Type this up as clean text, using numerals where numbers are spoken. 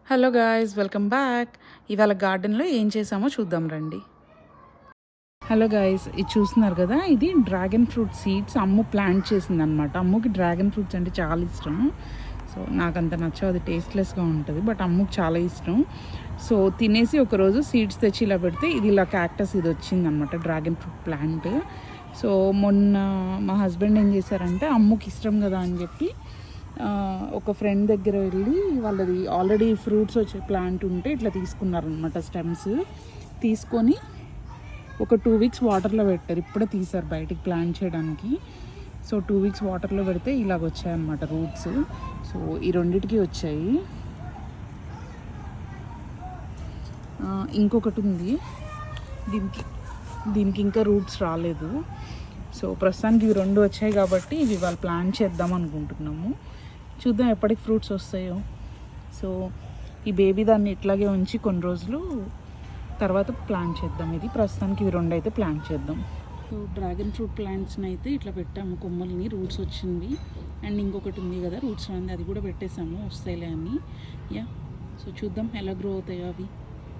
Hello guys, welcome back. ఇవాళ గార్డెన్లో ఏం చేసామో చూద్దాం రండి. హలో గాయ్స్, ఇది చూస్తున్నారు కదా, ఇది డ్రాగన్ ఫ్రూట్ సీడ్స్ అమ్ము ప్లాంట్ చేసిందనమాట. అమ్ముకి డ్రాగన్ ఫ్రూట్స్ అంటే చాలా ఇష్టం. సో నాకు అంత నచ్చవు, అది టేస్ట్లెస్గా ఉంటుంది. బట్ అమ్ముకి చాలా ఇష్టం. సో తినేసి ఒకరోజు సీడ్స్ తెచ్చి ఇలా పెడితే ఇది ఇలా క్యాక్టస్ ఇది వచ్చిందనమాట, డ్రాగన్ ఫ్రూట్ ప్లాంట్. సో మొన్న మా హస్బెండ్ ఏం చేశారంటే, అమ్ముకి ఇష్టం కదా అని చెప్పి ఒక ఫ్రెండ్ దగ్గర వెళ్ళి వాళ్ళది ఆల్రెడీ ఫ్రూట్స్ వచ్చే ప్లాంట్ ఉంటే ఇట్లా తీసుకున్నారనమాట. స్టెమ్స్ తీసుకొని ఒక 2 వీక్స్ వాటర్లో పెట్టారు. ఇప్పుడే తీసారు బయటికి ప్లాంట్ చేయడానికి. సో 2 వీక్స్ వాటర్లో పెడితే ఇలాగ వచ్చాయన్నమాట రూట్స్. సో ఈ రెండిటికి వచ్చాయి. ఇంకొకటి ఉంది, దీనికి ఇంకా రూట్స్ రాలేదు. సో ప్రస్తుతానికి ఇవి 2 వచ్చాయి కాబట్టి ఇవి వాళ్ళు ప్లాంట్ చేద్దాం అనుకుంటున్నాము. చూద్దాం ఎప్పటికి ఫ్రూట్స్ వస్తాయో. సో ఈ బేబీ దాన్ని ఇట్లాగే ఉంచి కొన్ని రోజులు తర్వాత ప్లాంట్ చేద్దాం. ఇది ప్రస్తుతానికి ఇవి 2 అయితే ప్లాంట్ చేద్దాం. సో డ్రాగన్ ఫ్రూట్ ప్లాంట్స్ని అయితే ఇట్లా పెట్టాము, కొమ్మల్ని రూట్స్ వచ్చింది. అండ్ ఇంకొకటి ఉంది కదా రూట్స్ ఉంది, అది కూడా పెట్టేసాము, వస్తాయిలే అని. సో చూద్దాం ఎలా గ్రో అవుతాయో అవి.